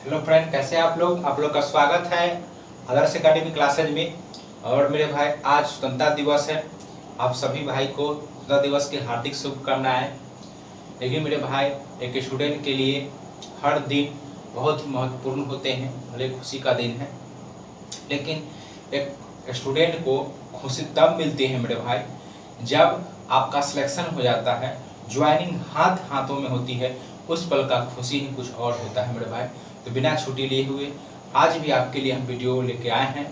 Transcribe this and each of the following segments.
Hello friend, कैसे हैं आप लोग? आप लोग का स्वागत है आदर्श एकेडमी क्लासेज में। और मेरे भाई, आज स्वतंत्रता दिवस है। आप सभी भाई को स्वतंत्रता दिवस की हार्दिक शुभकामनाएं। लेकिन मेरे भाई, एक स्टूडेंट के लिए हर दिन बहुत ही महत्वपूर्ण होते हैं। भले खुशी का दिन है, लेकिन एक स्टूडेंट को खुशी तब मिलती है मेरे भाई, जब आपका सिलेक्शन हो जाता है, ज्वाइनिंग हाथों में होती है। उस पल का खुशी ही कुछ और होता है मेरे भाई। तो बिना छुट्टी लिए हुए आज भी आपके लिए हम वीडियो लेके आए हैं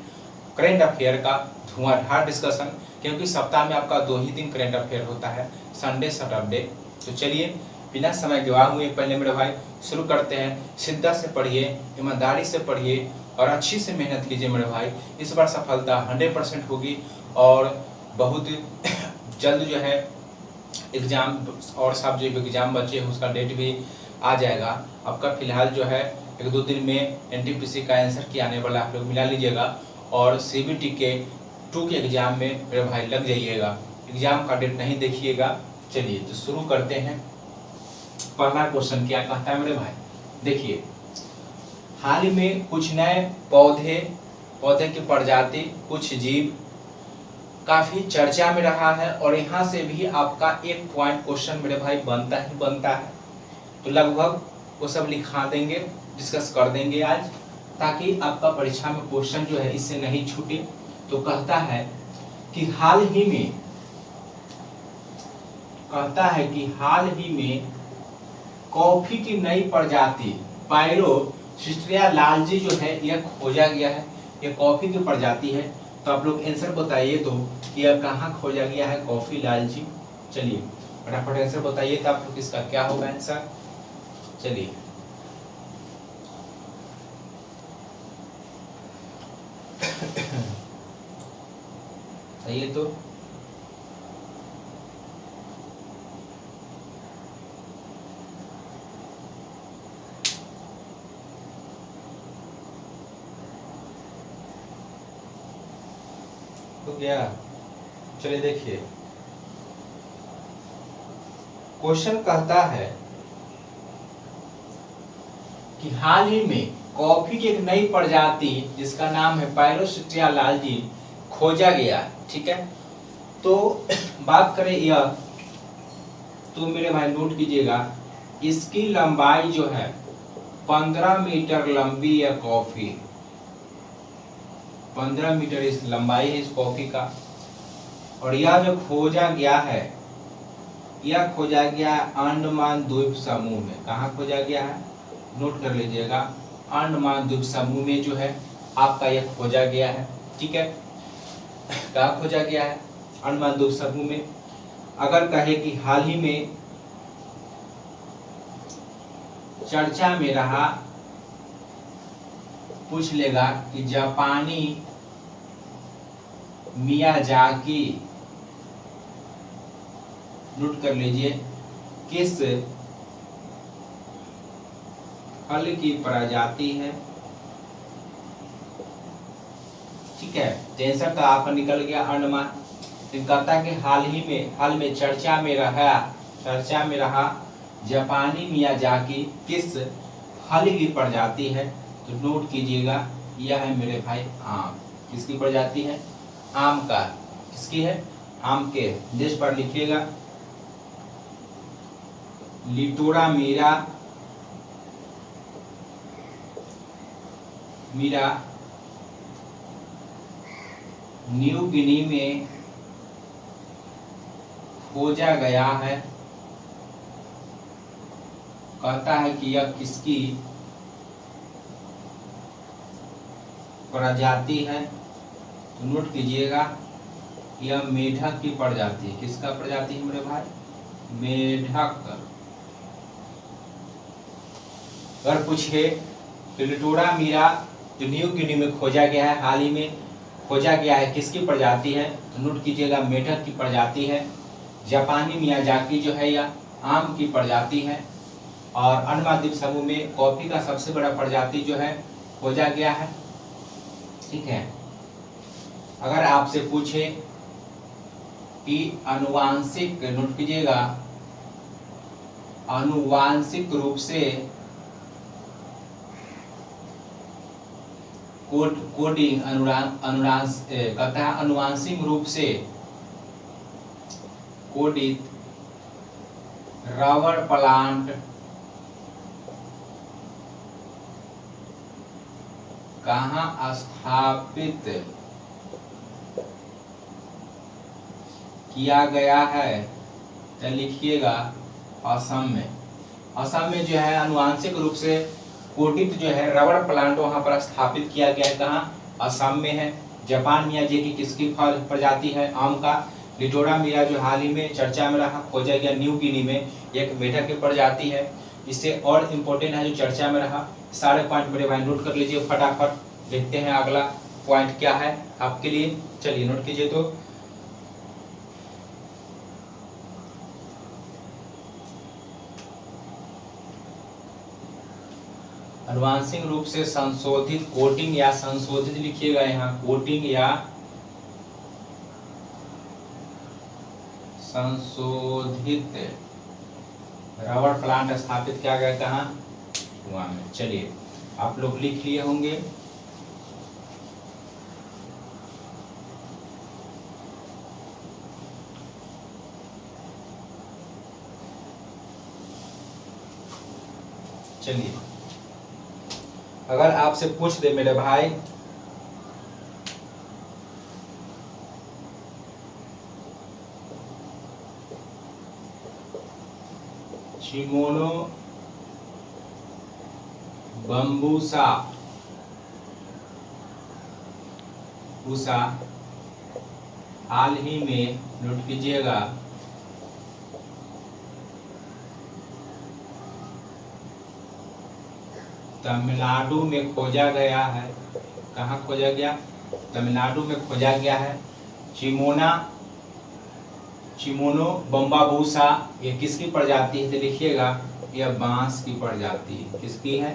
करेंट अफेयर का धुआंधार डिस्कशन। क्योंकि सप्ताह में आपका 2 ही दिन करेंट अफेयर होता है, संडे सैटरडे। तो चलिए बिना समय गवाए हुए पहले मेरे भाई शुरू करते हैं। शिद्दत से पढ़िए, ईमानदारी से पढ़िए और अच्छी से मेहनत कीजिए मेरे भाई। इस बार सफलता 100% होगी और बहुत जल्द जो है एग्जाम और सब जो एग्जाम बचे हैं उसका डेट भी आ जाएगा आपका। फिलहाल जो है 1-2 दिन में एनटीपीसी का आंसर की आने वाला, आप लोग मिला लीजिएगा। और सीबीटी के 2 के एग्जाम में मेरे भाई लग जाइएगा। एग्जाम का डेट नहीं देखिएगा। चलिए तो शुरू करते हैं। पहला क्वेश्चन क्या कहता है मेरे भाई, देखिए। हाल ही में कुछ नए पौधे की प्रजाति, कुछ जीव काफी चर्चा में रहा है और यहाँ से भी आपका एक पॉइंट क्वेश्चन मेरे भाई बनता है। तो लगभग वो सब लिखा देंगे, डिस्कस कर देंगे आज, ताकि आपका परीक्षा में क्वेश्चन जो है इससे नहीं छूटे। तो कहता है कि हाल ही में कॉफी की नई प्रजाति पायरोसिस्टेरिया लालजी जो है यह खोजा गया है। यह कॉफी की प्रजाति है। तो आप लोग आंसर बताइए तो कि यह कहाँ खोजा गया है कॉफी लालजी। चलिए फटाफट आंसर बताइए तो आप लोग इसका क्या होगा आंसर। चलिए सही है तो गया। चलिए देखिए, क्वेश्चन कहता है कि हाल ही में कॉफी की एक नई प्रजाति जिसका नाम है पायरोसिस्टेरिया लालजी खोजा गया। ठीक है, तो बात करें यह, तो मेरे भाई नोट कीजिएगा, इसकी लंबाई जो है 15 मीटर लंबी है कॉफी। 15 मीटर इस लंबाई है इस कॉफी का। और यह जो खोजा गया है, यह खोजा गया अंडमान द्वीप समूह में। कहाँ खोजा गया है, नोट कर लीजिएगा, अंडमान द्वीप समूह में जो है आपका यह खोजा गया है। ठीक है, कहाँ खोजा गया है, अंडमान द्वीप समूह में। अगर कहे कि हाल ही में चर्चा में रहा, पूछ लेगा कि जापानी मियाजाकी, नोट कर लीजिए, किस फल की प्रजाति है। ठीक है, आंसर तो आपका निकल गया अंडमान। कहता है कि हाल में चर्चा में रहा जापानी मियाजाकी किस फल की प्रजाति है। तो नोट कीजिएगा, यह है मेरे भाई आम। किसकी प्रजाति है, आम का। किसकी है, आम के। देश पर लिखिएगा, लिटोरा मीरा न्यू गिनी में खोजा गया है। कहता है कि यह किसकी प्रजाति है। तो नोट कीजिएगा, यह मेढक की प्रजाति है। किसका प्रजाति है मेरे भाई, मेढक। अगर पूछे तो लिटोरा मीरा जो न्यू गिनी में खोजा गया है, हाल ही में खोजा गया है, किसकी प्रजाति है। तो नोट कीजिएगा, मेढक की प्रजाति है। जापानी मियाजाकी जो है यह आम की प्रजाति है। और अंडमान द्वीप समूह में कॉफी का सबसे बड़ा प्रजाति जो है खोजा गया है। ठीक है, अगर आपसे पूछे कि आनुवांशिक, नोट कीजिएगा, आनुवांशिक रूप से कोडिंग कहता है अनुवांशिक रूप से कोडित रबर प्लांट कहाँ स्थापित किया गया है, तो लिखिएगा असम में। असम में जो है अनुवांशिक रूप से कोडित जो है रबर प्लांट वहां पर स्थापित किया गया है। कहाँ? असम में है। जापान मियाजाकी की किसकी फल प्रजाति है? आम का। लिटोरा मिया जो हाल ही में चर्चा में रहा, खोजा गया न्यू गिनी में, एक मेढक की प्रजाति है। इससे और इम्पोर्टेंट है जो चर्चा में रहा। सारे पॉइंट मेरे भाई नोट कर लीजिए फटाफट। देखते हैं अगला पॉइंट क्या है आपके लिए। चलिए नोट कीजिए। तो अनुवांशिक रूप से संशोधित कोटिंग या संशोधित लिखिएगा यहाँ, कोटिंग या संशोधित रबर प्लांट स्थापित किया गया कहाँ? गोवा में। चलिए आप लोग लिख लिए होंगे। चलिए अगर आपसे पूछ दे मेरे भाई चिमोनो बम्बूसा हाल ही में, नोट कीजिएगा, तमिलनाडु में खोजा गया है। कहाँ खोजा गया? तमिलनाडु में खोजा गया है। चिमोनो बम्बाबूसा ये किसकी प्रजाति है? तो लिखिएगा यह बांस की प्रजाति। किसकी है?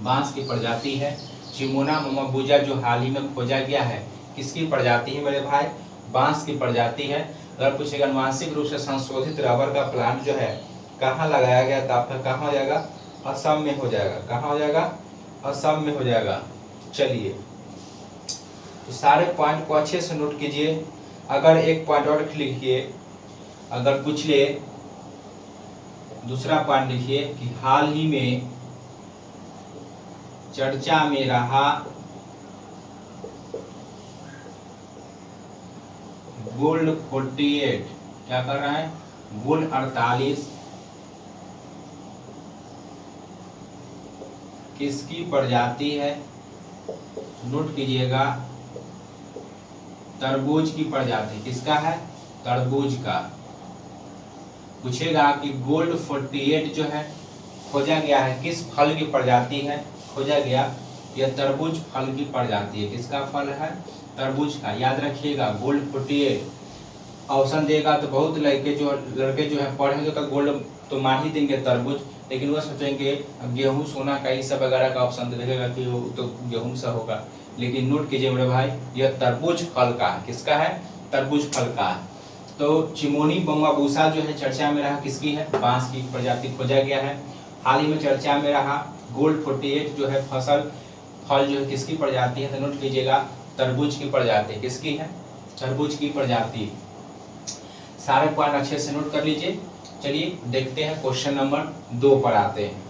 बांस की प्रजाति है। चिमोना बम्बाबूजा जो हाल ही में खोजा गया है किसकी प्रजाति है मेरे भाई? बांस की प्रजाति है। अगर पूछेगा अनुवांशिक रूप से संशोधित रबर का प्लांट जो है कहाँ लगाया गया, तो आपका कहाँ हो जाएगा? असम में हो जाएगा। कहाँ हो जाएगा? असम में हो जाएगा। चलिए तो सारे पॉइंट को अच्छे से नोट कीजिए। अगर एक पॉइंट और लिखिए, अगर पूछ ले दूसरा पॉइंट लिखिए कि हाल ही में चर्चा में रहा गोल्ड 48, क्या कर रहा है? गोल्ड 48 किसकी प्रजाति है? नोट कीजिएगा, तरबूज की प्रजाति। किसका है? तरबूज का। पूछेगा कि गोल्ड 48 जो है खोजा गया है किस फल की प्रजाति है? खोजा गया यह तरबूज फल की प्रजाति है। किसका फल है? तरबूज का। याद रखिएगा गोल्ड 48 ऑप्शन देगा तो बहुत लड़के जो है पढ़ेंगे तो गोल्ड तो मान ही देंगे तरबूज, लेकिन वह सोचेंगे गेहूं सोना का ये सब वगैरह का ऑप्शन देगा कि वो तो गेहूं सा होगा। लेकिन नोट कीजिए मेरे भाई यह तरबूज फल का है। किसका है? तरबूज फल का है। तो चिमोनी बम्बाबूसा जो है चर्चा में रहा किसकी है? बांस की प्रजाति खोजा गया है। हाल ही में चर्चा में रहा गोल्ड 48 जो है फल जो है किसकी प्रजाति है? तो नोट कीजिएगा तरबूज की प्रजाति। किसकी है? तरबूज की प्रजाति। सारे पॉइंट अच्छे से नोट कर लीजिए। चलिए देखते हैं क्वेश्चन नंबर 2 पर आते हैं।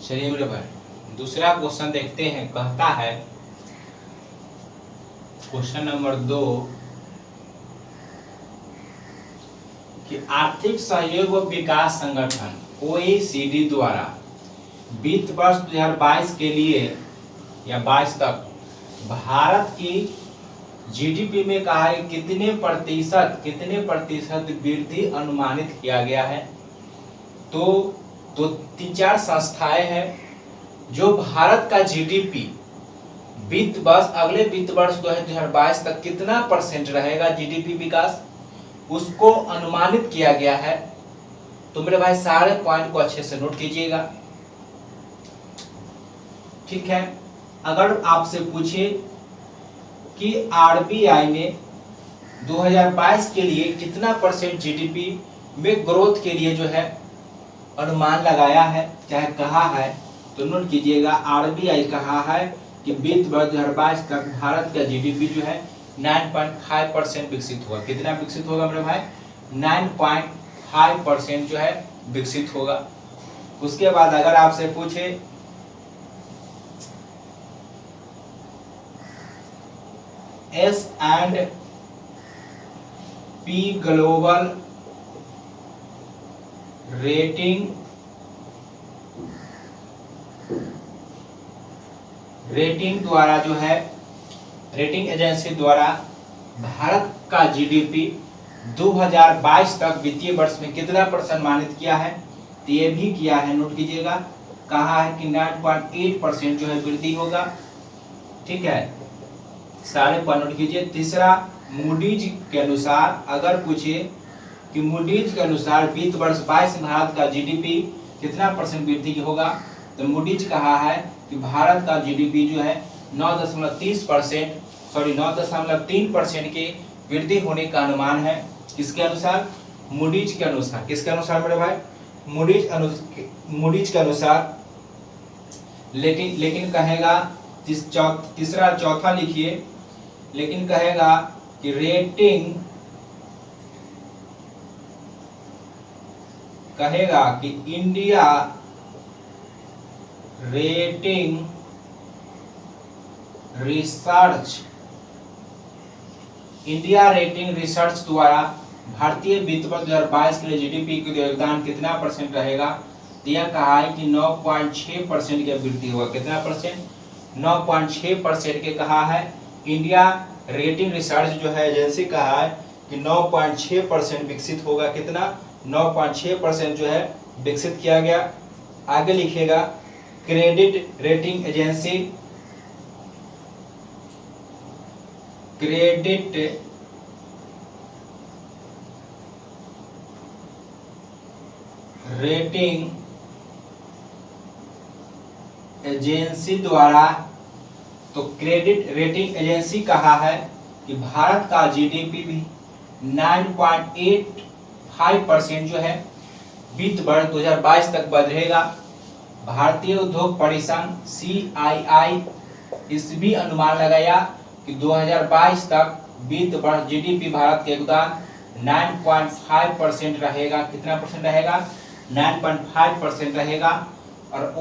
चलिए मेरे भाई दूसरा क्वेश्चन देखते हैं। कहता है क्वेश्चन नंबर 2 कि आर्थिक सहयोग व विकास संगठन OECD द्वारा वित्त वर्ष 2022 के लिए या 22 तक भारत की जीडीपी में कहा है कितने प्रतिशत वृद्धि अनुमानित किया गया है? तो 3-4 संस्थाएं हैं जो भारत का जीडीपी अगले वित्त वर्ष 2022 तक कितना % रहेगा जीडीपी विकास, उसको अनुमानित किया गया है। तो मेरे भाई सारे पॉइंट को अच्छे से नोट कीजिएगा। ठीक है। अगर आपसे पूछे कि आरबीआई ने 2022 के लिए कितना % जीडीपी में ग्रोथ के लिए जो है अनुमान लगाया है, चाहे कहा है, तो नोट कीजिएगा आरबीआई कहा है कि वित्त वर्ष 2022 तक भारत का जीडीपी जो है 9.5% विकसित होगा। कितना विकसित होगा मेरे भाई? 9.5% जो है विकसित होगा। उसके बाद अगर आपसे पूछे S&P ग्लोबल रेटिंग द्वारा जो है, रेटिंग एजेंसी द्वारा भारत का जीडीपी 2022 तक वित्तीय वर्ष में कितना % मानित किया है? तो ये भी किया है, नोट कीजिएगा, कहा है कि 9.8% जो है वृद्धि होगा। ठीक है, सारे पॉइंट नोट कीजिए। तीसरा, मूडीज के अनुसार अगर पूछे कि मूडीज के अनुसार वित्त वर्ष 22 में भारत का जीडीपी कितना % वृद्धि होगा, तो मूडीज कहा है कि भारत का जीडीपी जो है 9.3% की वृद्धि होने का अनुमान है। किसके अनुसार? मूडीज के अनुसार। किसके अनुसार मेरे भाई? मूडीज के अनुसार। लेकिन कहेगा तीसरा चौथा लिखिए, लेकिन कहेगा कि रेटिंग, कहेगा कि इंडिया रेटिंग रिसर्च द्वारा भारतीय वित्त वर्ष 2022 के लिए जीडीपी का योगदान कितना % रहेगा? तो यह कहा है कि 9.6% की वृद्धि होगा। कितना %? 9.6% के कहा है। इंडिया रेटिंग रिसर्च जो है एजेंसी कहा है कि 9.6% विकसित होगा। कितना? 9.6% जो है विकसित किया गया। आगे लिखिएगा, credit rating agency, credit rating agency द्वारा, तो क्रेडिट रेटिंग एजेंसी कहा है कि भारत का जीडीपी भी 9.85% जो है वित्त वर्ष 2022 तक बढ़ेगा। भारतीय उद्योग परिसंघ CII इस भी अनुमान लगाया कि 2022 तक वित्त वर्ष जीडीपी भारत के योगदान 9.5% रहेगा। कितना % रहेगा? 9.5% रहेगा। और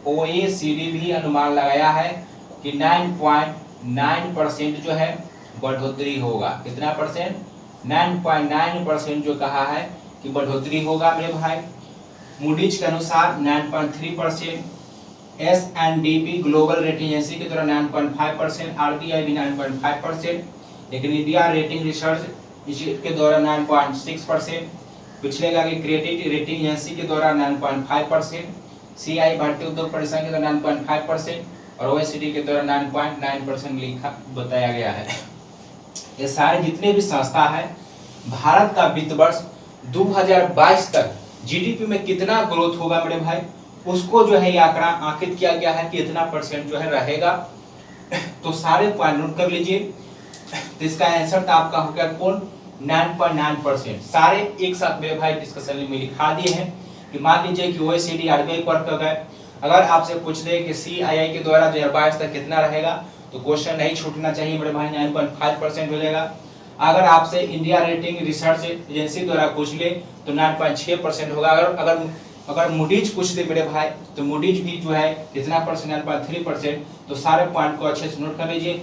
OECD भी अनुमान लगाया है कि 9.9% जो है बढ़ोतरी होगा। कितना %? 9.9% जो कहा है कि बढ़ोतरी होगा मेरे भाई। मूडीज के अनुसार 9.3%, S&P ग्लोबल रेटिंग एजेंसी के द्वारा 9.5%, RBI भी 9.5%, लेकिन इंडिया रेटिंग रिसर्च के द्वारा 9.6%, पिछले का कि क्रेडिट रेटिंग एजेंसी के द्वारा 9.5%, CI भारतीय उद्योग परिसंघ के द्वारा 9.5% और OECD के द्वारा 9.9% लिखा बताया गया है। ये सारे जितने भी संस्था है, भारत का वित्त वर्ष 2022 तक जीडीपी में कितना ग्रोथ होगा मेरे भाई, उसको जो है ये आंकड़ा आंकित किया गया है कि इतना % जो है रहेगा। तो सारे पॉइंट नोट कर लीजिए। तो इसका आंसर था आपका हो गया कौन? 9.9%। सारे एक साथ मेरे भाई डिस्कशन में लिखा दिए हैं कि मान लीजिए कि OECD RBI पर कर गए, अगर आपसे पूछ दे कि CII के द्वारा 2022 तक कितना रहेगा, तो क्वेश्चन नहीं छूटना चाहिए मेरे भाई, 9.5% हो जाएगा। अगर आपसे इंडिया रेटिंग रिसर्च एजेंसी द्वारा पूछ ले तो 9.6% होगा। अगर मूडीज पूछ दे मेरे भाई, तो मूडीज भी जो है कितना %? 9.3%। तो सारे पॉइंट को अच्छे से नोट कर लीजिए।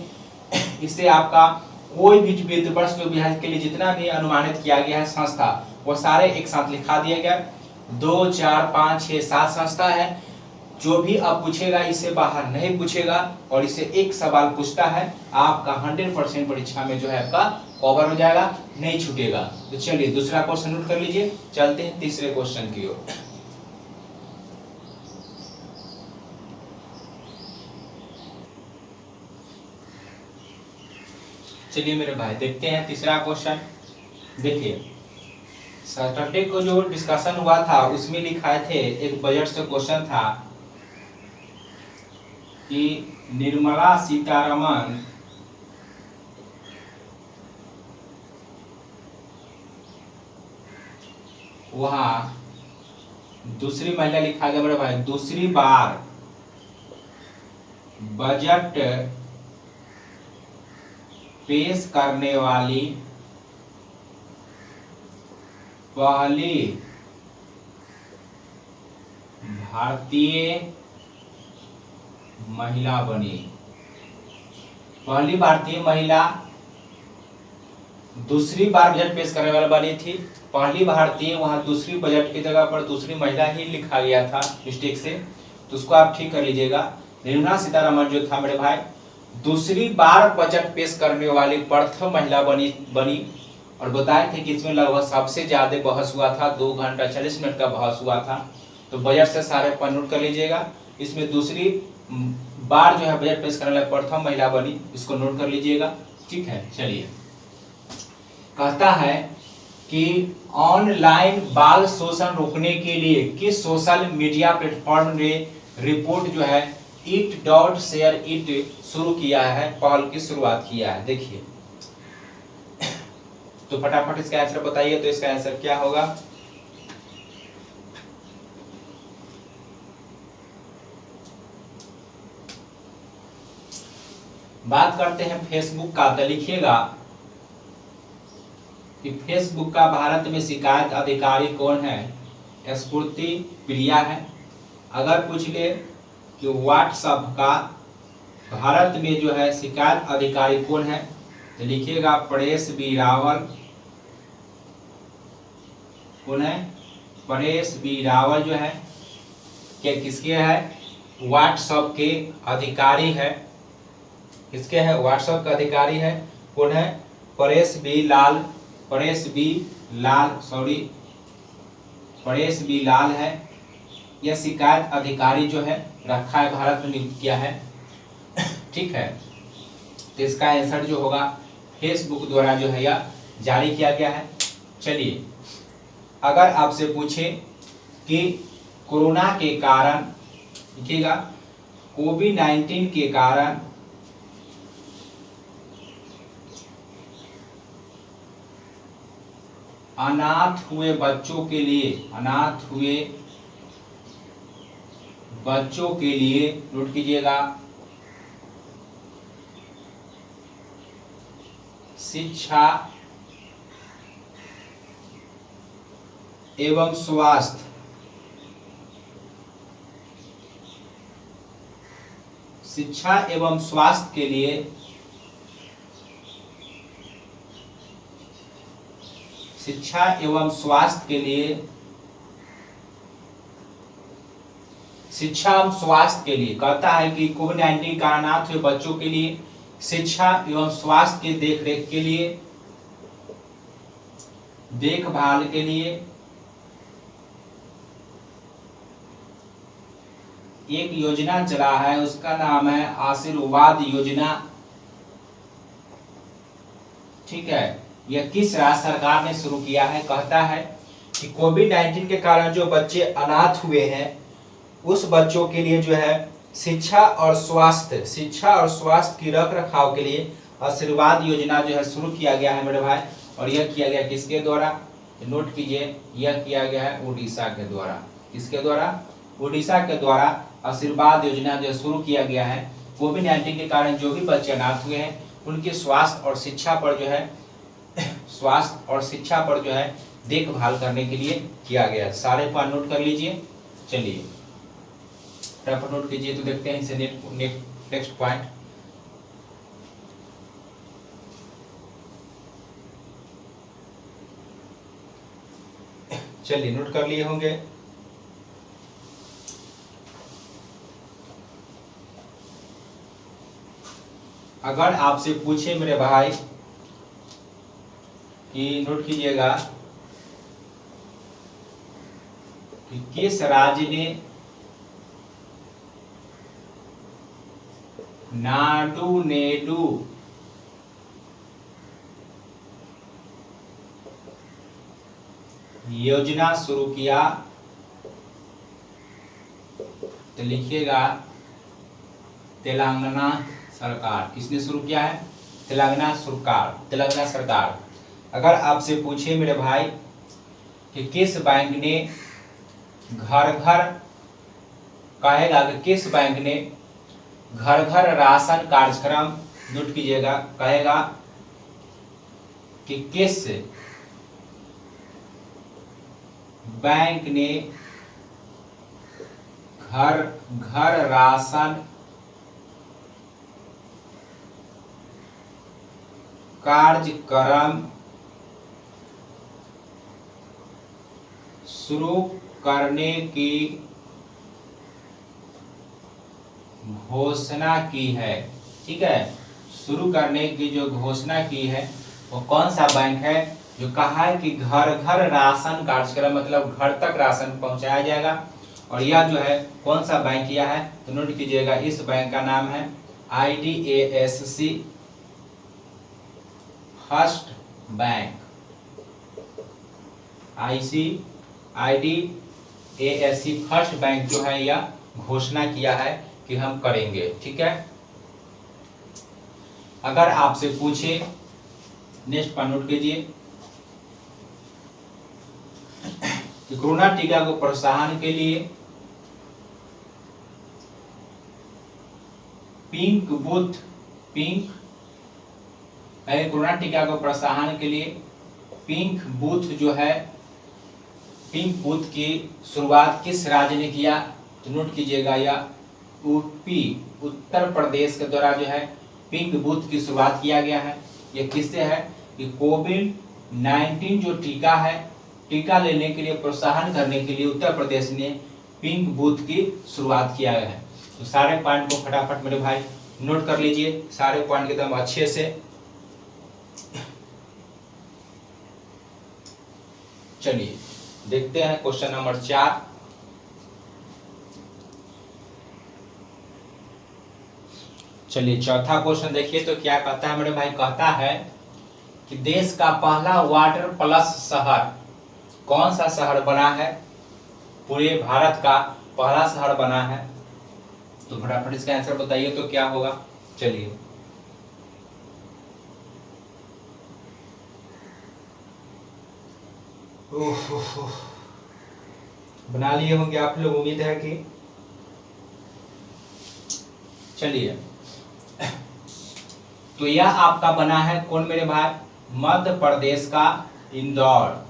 इससे आपका कोई भी वित्त वर्ष 2022 के लिए जितना भी अनुमानित किया गया है संस्था, वो सारे एक साथ लिखा दिया गया। 2, 4, 5, 6, 7 संस्था है। जो भी अब पूछेगा इससे बाहर नहीं पूछेगा, और इससे एक सवाल पूछता है, आपका 100% परीक्षा में जो है आपका कवर हो जाएगा, नहीं छूटेगा। तो चलिए दूसरा क्वेश्चन नोट कर लीजिए, चलते हैं तीसरे क्वेश्चन की ओर। चलिए मेरे भाई देखते हैं तीसरा क्वेश्चन। देखिए, सैटरडे को जो डिस्कशन हुआ था उसमें लिखाए थे, एक बजट से क्वेश्चन था कि निर्मला सीतारमण वहां दूसरी महिला लिखा गया मेरे भाई, दूसरी बार बजट पेश करने वाली पहली भारतीय महिला बनी। पहली भारतीय महिला दूसरी बार बजट पेश करने वाली बनी थी। पहली भारतीय, वहां दूसरी बजट की जगह पर दूसरी महिला ही लिखा गया था मिस्टेक से, तो उसको आप ठीक कर लीजिएगा। निर्मला सीतारमण जो था मेरे भाई, दूसरी बार बजट पेश करने वाली प्रथम महिला बनी। और बताए थे कि इसमें लगभग सबसे ज्यादा बहस हुआ था, 2 घंटा 40 मिनट का बहस हुआ था। तो बजट से सारे पॉइंट नोट कर लीजिएगा। इसमें दूसरी बार जो है बजट पेश करने वाली प्रथम महिला बनी, इसको नोट कर लीजिएगा। ठीक है, चलिए। कहता है कि ऑनलाइन बाल शोषण रोकने के लिए किस सोशल मीडिया प्लेटफॉर्म ने रिपोर्ट जो है it.share-it शुरू किया है, पहल की शुरुआत किया है। देखिए, तो फटाफट इसका आंसर बताइए। तो इसका आंसर क्या होगा? बात करते हैं फेसबुक का, तो लिखिएगा कि फेसबुक का भारत में शिकायत अधिकारी कौन है? स्फूर्ति प्रिया है। अगर पूछ ले कि व्हाट्सएप का भारत में जो है शिकायत अधिकारी कौन है, तो लिखिएगा परेश बी रावल। कौन है? परेश बी रावल जो है क्या किसके है? व्हाट्सएप के अधिकारी है। किसके है? व्हाट्सएप का अधिकारी है। कौन है? परेश बी लाल है। यह शिकायत अधिकारी जो है रखा है, भारत में नियुक्त किया है। ठीक है, तो इसका आंसर जो होगा फेसबुक द्वारा जो है यह जारी किया गया है। चलिए, अगर आपसे पूछे कि कोरोना के कारण, लिखिएगा कोविड-19 के कारण अनाथ हुए बच्चों के लिए नोट कीजिएगा शिक्षा एवं स्वास्थ्य के लिए कहता है कि कोविड-19 का अनाथ हुए बच्चों के लिए शिक्षा एवं स्वास्थ्य की देखरेख के लिए, देखभाल के लिए एक योजना चला है, उसका नाम है आशीर्वाद योजना। ठीक है, यह किस राज्य सरकार ने शुरू किया है? कहता है कि कोविड-19 के कारण जो बच्चे अनाथ हुए हैं उस बच्चों के लिए जो है शिक्षा और स्वास्थ्य की रख रखाव के लिए आशीर्वाद योजना जो है शुरू किया गया है मेरे भाई। और यह किया गया किसके द्वारा? नोट कीजिए, यह किया गया है उड़ीसा के द्वारा। किसके द्वारा? उड़ीसा के द्वारा आशीर्वाद योजना जो शुरू किया गया है। कोविड-19 के कारण जो भी बच्चे अनाथ हुए हैं उनके स्वास्थ्य और शिक्षा पर जो है देखभाल करने के लिए किया गया है। सारे पॉइंट नोट कर लीजिए। चलिए फटाफट नोट कीजिए, तो देखते हैं इसे नेक्स्ट पॉइंट। चलिए नोट कर लिए होंगे। अगर आपसे पूछे मेरे भाई कि नोट कीजिएगा कि किस राज्य ने नाडू योजना शुरू किया, तो लिखिएगा तेलंगाना सरकार। किसने शुरू किया है? तेलंगाना सरकार। अगर आपसे पूछे मेरे भाई कि किस बैंक ने घर घर, कहेगा कि किस बैंक ने घर घर राशन कार्यक्रम, नोट कीजिएगा, कहेगा कि किस बैंक ने घर घर राशन कार्यक्रम शुरू करने की घोषणा की है। ठीक है, शुरू करने की जो घोषणा की है वो कौन सा बैंक है, जो कहा है कि घर घर राशन कार्यक्रम, मतलब घर तक राशन पहुंचाया जाएगा। और यह जो है कौन सा बैंक किया है, तो नोट कीजिएगा, इस बैंक का नाम है IDFC first bank. IDFC first bank जो है यह घोषणा किया है कि हम करेंगे। ठीक है, अगर आपसे पूछे, नेक्स्ट पर नोट कीजिए कि कोरोना टीका को प्रोत्साहन के लिए कोरोना टीका को प्रोत्साहन के लिए पिंक बूथ जो है, पिंक बूथ की शुरुआत किस राज्य ने किया, तो नोट कीजिएगा, या यूपी उत्तर प्रदेश के द्वारा जो है पिंक बूथ की शुरुआत किया गया है। ये किससे है कि कोविड-19 जो टीका है, टीका लेने के लिए प्रोत्साहन करने के लिए उत्तर प्रदेश ने पिंक बूथ की शुरुआत किया है। तो सारे पॉइंट को फटाफट मेरे भाई नोट कर लीजिए, सारे पॉइंट एकदम अच्छे से। चलिए देखते हैं क्वेश्चन नंबर 4। चलिए चौथा क्वेश्चन देखिए तो क्या कहता है मेरे भाई, कहता है कि देश का पहला वाटर प्लस शहर कौन सा शहर बना है, पूरे भारत का पहला शहर बना है, तो फटाफट इसका आंसर बताइए तो क्या होगा। चलिए बना लिए होंगे आप लोग, उम्मीद है कि। चलिए तो यह आपका बना है कौन मेरे भाई, मध्य प्रदेश का इंदौर।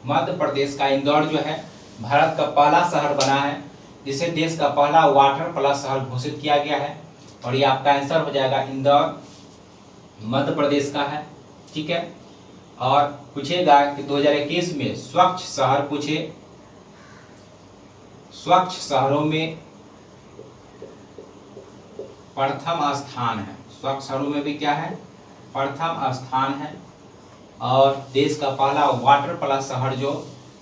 मध्य प्रदेश का इंदौर जो है भारत का पहला शहर बना है, जिसे देश का पहला वाटर प्लस शहर घोषित किया गया है। और ये आपका आंसर हो जाएगा, इंदौर मध्य प्रदेश का है। ठीक है, और पूछेगा कि 2021 में स्वच्छ शहर पूछे, स्वच्छ शहरों में प्रथम स्थान है, स्वच्छ शहरों में भी क्या है, प्रथम स्थान है। और देश का पहला वाटर प्लस शहर जो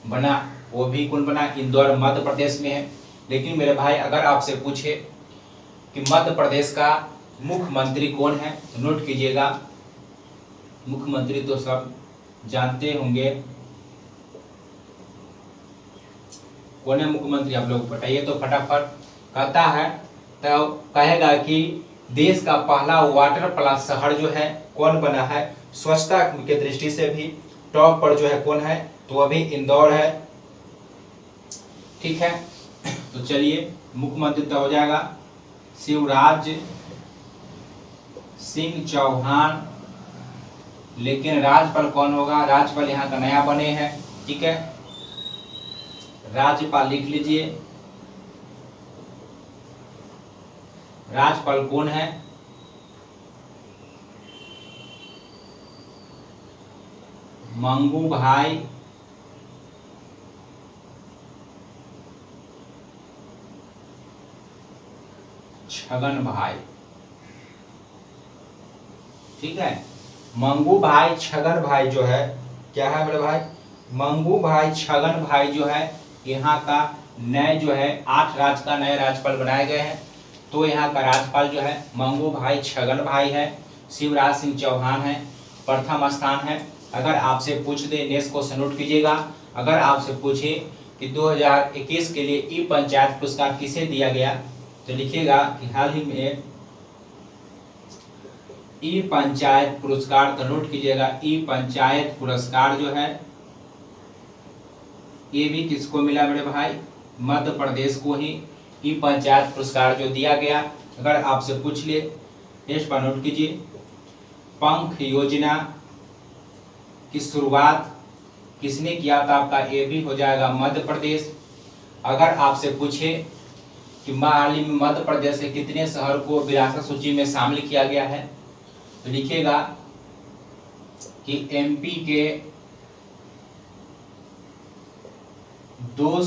बना वो भी कौन बना, इंदौर मध्य प्रदेश में है। लेकिन मेरे भाई अगर आपसे पूछे कि मध्य प्रदेश का मुख्यमंत्री कौन है, तो नोट कीजिएगा, मुख्यमंत्री तो सब जानते होंगे, कौन है मुख्यमंत्री, आप लोग बताइए तो फटाफट। कहता है तो कहेगा कि देश का पहला वाटर प्लस शहर जो है कौन बना है, स्वच्छता के दृष्टि से भी टॉप पर जो है कौन है, तो वह भी इंदौर है। ठीक है, तो चलिए मुख्यमंत्री तो हो जाएगा शिवराज सिंह चौहान, लेकिन राज्यपाल कौन होगा, राज्यपाल यहाँ का नया बने हैं। ठीक है, राज्यपाल लिख लीजिए, राज्यपाल कौन है, मंगू भाई छगन भाई। ठीक है, मंगू भाई छगन भाई जो है क्या है मेरे भाई, मंगू भाई छगन भाई जो है यहाँ का नए जो है 8 राज्य का नए राज्यपाल बनाए गए हैं। तो यहाँ का राज्यपाल जो है मंगू भाई छगन भाई है, शिवराज सिंह चौहान है, प्रथम स्थान है। अगर आपसे पूछ दे, नेक्स्ट क्वेश्चन नोट कीजिएगा, अगर आपसे पूछे कि 2021 के लिए ई पंचायत पुरस्कार किसे दिया गया, तो लिखिएगा कि हाल ही में ई पंचायत पुरस्कार, तो नोट कीजिएगा, ई पंचायत पुरस्कार जो है ये भी किसको मिला मेरे भाई, मध्य प्रदेश को ही ई पंचायत पुरस्कार जो दिया गया। अगर आपसे पूछ ले, नेक्स्ट पर नोट कीजिए, पंख योजना की शुरुआत किसने किया था, आपका ये भी हो जाएगा मध्य प्रदेश। अगर आपसे पूछे कि हाल ही में मध्य प्रदेश के कितने शहर को विरासत सूची में शामिल किया गया है, तो लिखिएगा कि एमपी के 2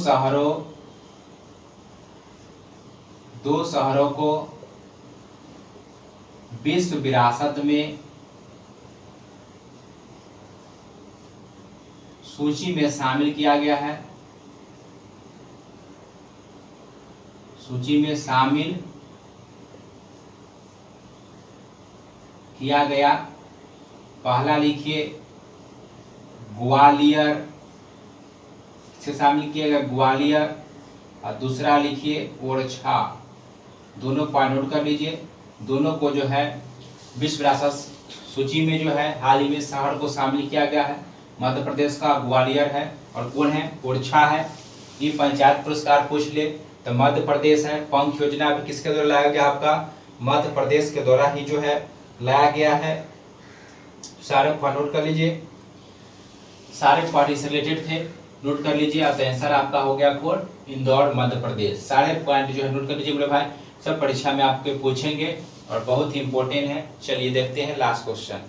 शहरों को विश्व विरासत में सूची में शामिल किया गया है। सूची में शामिल किया गया। पहला लिखिए ग्वालियर से शामिल किया गया, ग्वालियर, और दूसरा लिखिए ओरछा। दोनों पॉइंट नोट कर लीजिए। दोनों को जो है विश्व विरासत सूची में जो है हाल ही में शहर को शामिल किया गया है। मध्य प्रदेश का ग्वालियर है और कौन है, ओरछा है। ये पंचायत पुरस्कार पूछ ले तो मध्य प्रदेश है। पंख योजना भी किसके द्वारा लाया गया, आपका मध्य प्रदेश के द्वारा ही जो है लाया गया है। सारे पॉइंट नोट कर लीजिए, सारे पॉइंट से रिलेटेड थे, नोट कर लीजिए। अब आंसर आपका हो गया कौन, इंदौर मध्य प्रदेश। सारे पॉइंट जो है नोट कर लीजिए मेरे भाई, सब परीक्षा में आपके पूछेंगे और बहुत ही इंपॉर्टेंट है। चलिए देखते हैं लास्ट क्वेश्चन।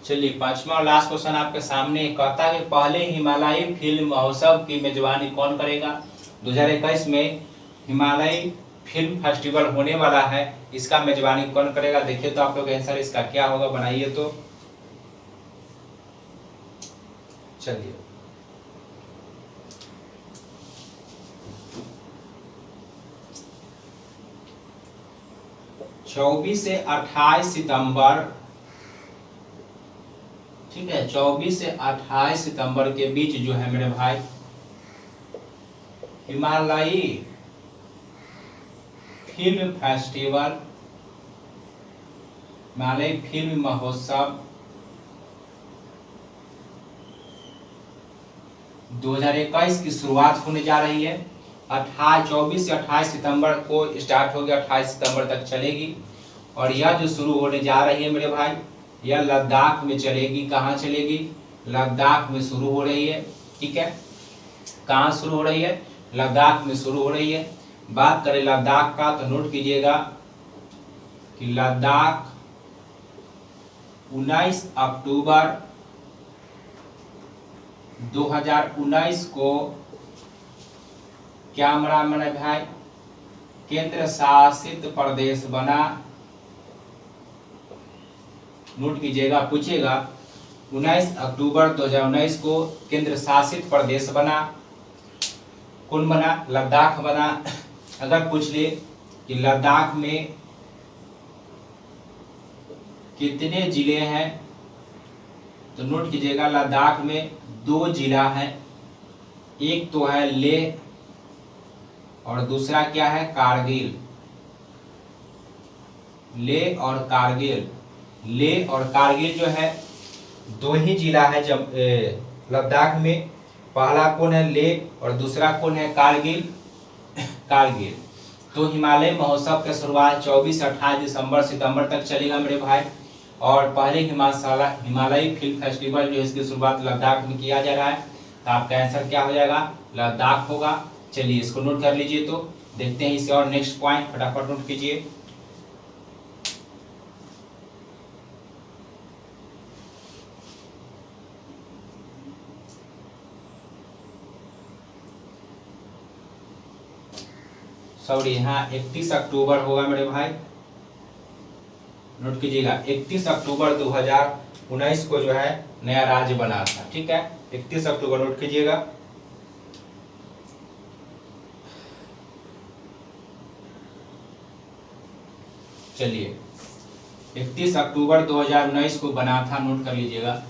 चलिए पांचवा और लास्ट क्वेश्चन आपके सामने कहता है कि पहले हिमालयी फिल्म महोत्सव की मेजबानी कौन करेगा। 2021 में हिमालयी फिल्म फेस्टिवल होने वाला है, इसका मेजबानी कौन करेगा। देखिए तो आप लोग आंसर इसका क्या होगा, बनाइए तो। चलिए 24 से 28 सितंबर, ठीक है, 24 से 28 सितंबर के बीच जो है मेरे भाई हिमालयी फिल्म फेस्टिवल, हिमालयी फिल्म महोत्सव 2021 की शुरुआत होने जा रही है। 24 से 28 सितंबर को स्टार्ट होगी, 28 सितंबर तक चलेगी। और यह जो शुरू होने जा रही है मेरे भाई, यह लद्दाख में चलेगी। कहाँ चलेगी, लद्दाख में शुरू हो रही है। ठीक है, कहाँ शुरू हो रही है, लद्दाख में शुरू हो रही है। बात करें लद्दाख का तो नोट कीजिएगा कि लद्दाख 19 अक्टूबर 2019 को क्या बना मेरे भाई, केंद्र शासित प्रदेश बना। नोट कीजिएगा, पूछेगा 19 अक्टूबर 2019 को केंद्र शासित प्रदेश बना। कौन बना, लद्दाख बना। अगर पूछ ले कि लद्दाख में कितने जिले हैं, तो नोट कीजिएगा लद्दाख में 2 जिला है। एक तो है लेह और दूसरा क्या है, कारगिल। लेह और कारगिल, लेह और कारगिल जो है 2 ही जिला है जब लद्दाख में। पहला कौन है, लेह, और दूसरा कौन है, कारगिल। कारगिल। तो हिमालय महोत्सव की शुरुआत 24 से 28 सितंबर तक चलेगा मेरे भाई। और पहले हिमालयी फिल्म फेस्टिवल जो इसकी शुरुआत लद्दाख में किया जा रहा है। तो आपका आंसर क्या हो जाएगा, लद्दाख होगा। चलिए इसको नोट कर लीजिए। तो देखते हैं इसे और नेक्स्ट पॉइंट, फटाफट नोट कीजिए। सॉरी, यहाँ 31 अक्टूबर होगा मेरे भाई, नोट कीजिएगा। 31 अक्टूबर 2019 को जो है नया राज्य बना था। ठीक है, 31 अक्टूबर नोट कीजिएगा। चलिए 31 अक्टूबर 2019 को बना था, नोट कर लीजिएगा।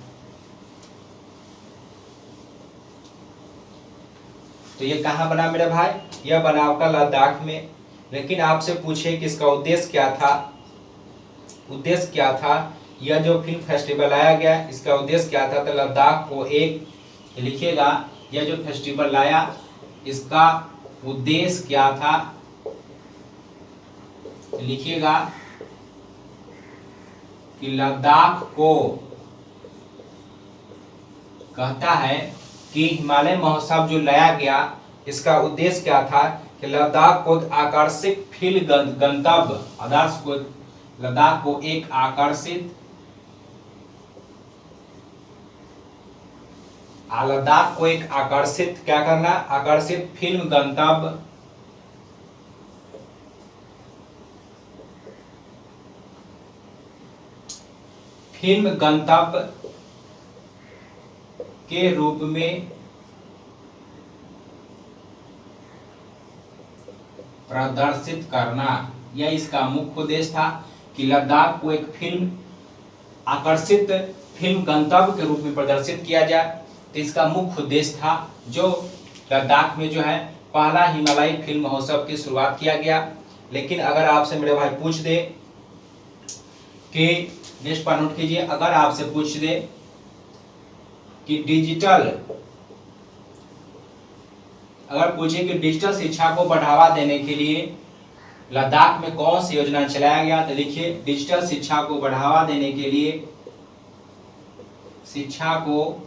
तो ये कहाँ बना मेरे भाई, यह बना आपका लद्दाख में। लेकिन आपसे पूछे कि इसका उद्देश्य क्या था, उद्देश्य क्या था यह जो फिल्म फेस्टिवल लाया गया इसका उद्देश्य क्या था? तो लद्दाख को एक, लिखिएगा, यह जो फेस्टिवल लाया इसका उद्देश्य क्या था? लिखिएगा कि लद्दाख को, कहता है कि हिमालय महोत्सव जो लाया गया इसका उद्देश्य क्या था? कि लद्दाख को आकर्षित फिल्म गंतव्य, आदर्श को, लद्दाख को एक आकर्षित, लद्दाख को एक आकर्षित, क्या करना? आकर्षित फिल्म गंतव्य, फिल्म गंतव्य के रूप में प्रदर्शित करना। यह इसका मुख्य उद्देश्य था कि लद्दाख को एक फिल्म, आकर्षित फिल्म गंतव्य के रूप में प्रदर्शित किया जाए। तो इसका मुख्य उद्देश्य था जो लद्दाख में जो है पहला हिमालयी फिल्म महोत्सव की शुरुआत किया गया। लेकिन अगर आपसे मेरे भाई पूछ दे कि, नेक्स्ट पर नोट कीजिए, अगर आपसे पूछ दे कि डिजिटल, अगर पूछे कि डिजिटल शिक्षा को बढ़ावा देने के लिए लद्दाख में कौन सी योजना चलाया गया, तो लिखिए डिजिटल शिक्षा को बढ़ावा देने के लिए, शिक्षा को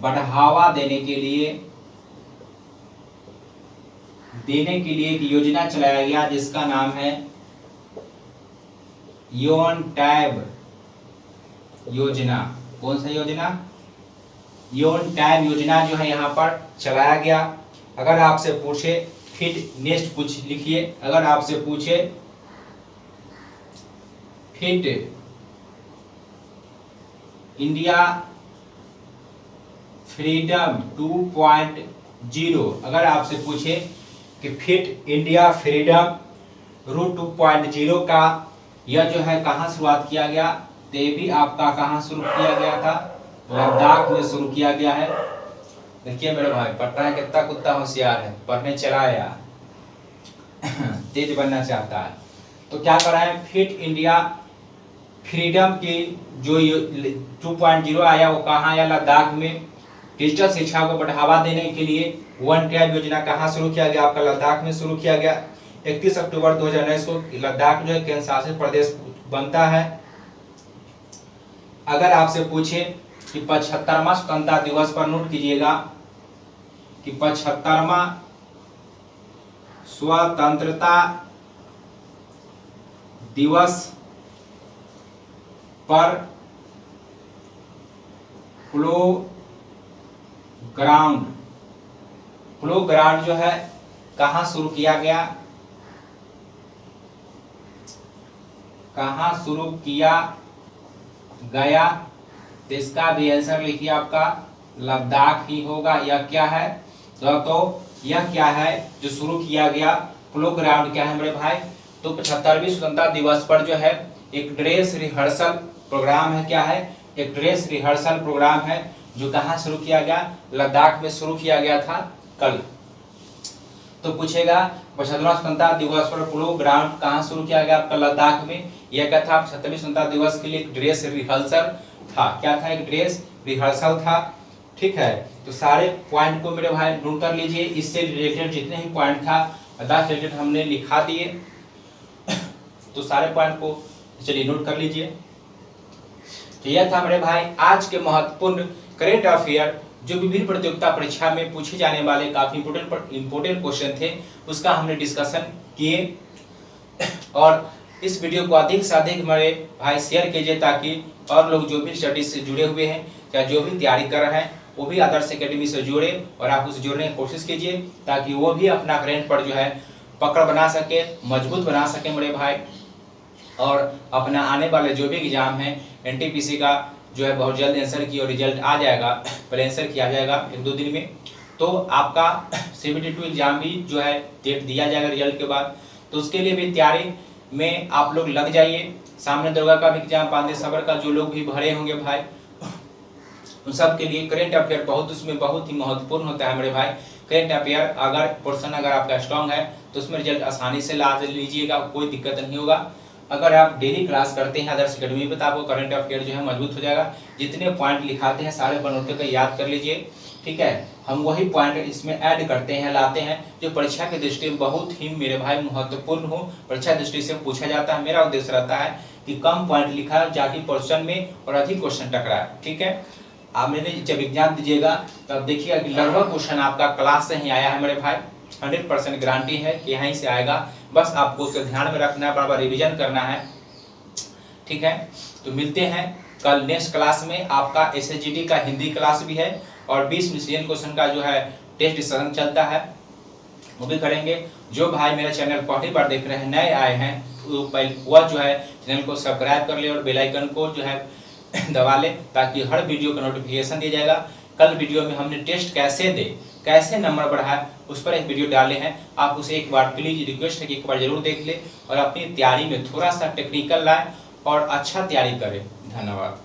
बढ़ावा देने के लिए एक योजना चलाया गया जिसका नाम है योन टैब योजना। कौन सा योजना? योन टैब योजना जो है यहाँ पर चलाया गया। अगर आपसे पूछे, फिर नेक्स्ट पूछ लिखिए, अगर आपसे पूछे फिट इंडिया फ्रीडम 2.0, अगर आपसे पूछे कि फिट इंडिया फ्रीडम रूट 2.0 का यह जो है कहाँ शुरुआत किया गया, तो ये भी आपका कहाँ शुरू किया गया था? लद्दाख में शुरू किया गया है। देखिए मेरे भाई, पढ़ना है कितना कुत्ता होशियार है, पढ़ने चला आया तेज बनना चाहता है। तो क्या करा है? फिट इंडिया फ्रीडम की जो 2.0 आया वो कहाँ आया? लद्दाख में। डिजिटल शिक्षा को बढ़ावा देने के लिए वन टैब योजना कहाँ शुरू किया गया? आपका लद्दाख में शुरू किया गया। 31 अक्टूबर 2019 को लद्दाख जो है केंद्र शासित प्रदेश बनता है। अगर आपसे पूछे कि 75वां स्वतंत्रता दिवस पर नोट कीजिएगा कि 75वां स्वतंत्रता दिवस पर फ्लो ग्राउंड जो है कहाँ शुरू किया गया? कहाँ शुरू किया गया? तो इसका भी आंसर लिखिए आपका लद्दाख ही होगा। यह क्या है? तो यह क्या है जो शुरू किया गया? फ्लो ग्राउंड क्या है मेरे भाई? तो 75वीं स्वतंत्रता दिवस पर जो है एक ड्रेस रिहर्सल प्रोग्राम है। क्या है? एक ड्रेस रिहर्सल प्रोग्राम है जो कहाँ शुरू किया गया? लद्दाख में शुरू किया गया था कल। तो पूछेगा 75वां स्वतंत्रता दिवस पर फ्लो ग्राउंड कहाँ शुरू किया गया? आपका लद्दाख में। यह क्या था? 75वीं स्वतंत्रता दिवस के लिए एक ड्रेस रिहर्सल था। क्या था? एक ड्रेस रिहर्सल था। ठीक है, तो सारे पॉइंट को मेरे भाई नोट कर लीजिए। इससे रिलेटेड जितने ही पॉइंट था लद्दाख रिलेटेड हमने लिखा दिए। तो सारे पॉइंट को चलिए नोट कर लीजिए। तो यह था मेरे भाई आज के महत्वपूर्ण करेंट अफेयर जो विभिन्न प्रतियोगिता परीक्षा में पूछे जाने वाले काफी इंपोर्टेंट क्वेश्चन थे, उसका हमने डिस्कशन किए। और इस वीडियो को अधिक से अधिक मेरे भाई शेयर कीजिए ताकि और लोग जो भी स्टडीज से जुड़े हुए हैं या जो भी तैयारी कर रहे हैं वो भी आदर्श एकेडमी से जुड़े और आप उसे जोड़ने की कोशिश कीजिए ताकि वो भी अपना करेंट पर जो है पकड़ बना सके, मजबूत बना सके मेरे भाई। और अपना आने वाले जो भी एग्जाम है एनटीपीसी का जो है बहुत जल्द आंसर की और रिजल्ट आ जाएगा, पहले आंसर किया जाएगा 1-2 दिन में। तो आपका CBT2 एग्जाम भी जो है डेट दिया जाएगा रिजल्ट के बाद। तो उसके लिए भी तैयारी में आप लोग लग जाइए। सामने दुर्गा का भी एग्जाम 5 दिसंबर का जो लोग भी भरे होंगे भाई, उन सब के लिए करेंट अफेयर बहुत उसमें बहुत ही महत्वपूर्ण होता है मेरे भाई। करेंट अफेयर अगर पोर्शन अगर आपका स्ट्रांग है तो उसमें रिजल्ट आसानी से ला लीजिएगा, कोई दिक्कत नहीं होगा। अगर आप डेली क्लास करते हैं आदर्श अकेडमी पे तो आपको करंट अफेयर जो है मजबूत हो जाएगा। जितने पॉइंट लिखाते हैं सारे बनोटे का याद कर लीजिए, ठीक है। हम वही पॉइंट इसमें ऐड करते हैं, लाते हैं, जो परीक्षा की दृष्टि में बहुत ही मेरे भाई महत्वपूर्ण हो, परीक्षा दृष्टि से पूछा जाता है। मेरा उद्देश्य रहता है कि कम पॉइंट लिखा जाके क्वेश्चन में और अधिक क्वेश्चन टकराए, ठीक है। आप मेरे जब एग्जाम दीजिएगा तब देखिएगा कि लगभग क्वेश्चन आपका क्लास से ही आया है मेरे भाई, 100% गारंटी है कि यहीं से आएगा। बस आपको उसे ध्यान में रखना है, बार बार रिविजन करना है, ठीक है। तो मिलते हैं कल नेक्स्ट क्लास में। आपका SHGD का हिंदी क्लास भी है और 20 मिलियन क्वेश्चन का जो है टेस्ट डिस्कशन चलता है, वो भी करेंगे। जो भाई मेरा चैनल पहली बार देख रहे हैं, नए आए हैं, वह जो है चैनल को सब्सक्राइब कर ले और बेल आइकन को जो है दबा ले, ताकि हर वीडियो का नोटिफिकेशन दिया जाएगा। कल वीडियो में हमने टेस्ट कैसे दे, कैसे नंबर बढ़ाए, उस पर एक वीडियो डाले हैं। आप उसे एक बार प्लीज रिक्वेस्ट है कि एक बार जरूर देख ले और अपनी तैयारी में थोड़ा सा टेक्निकल लाए और अच्छा तैयारी करें। धन्यवाद।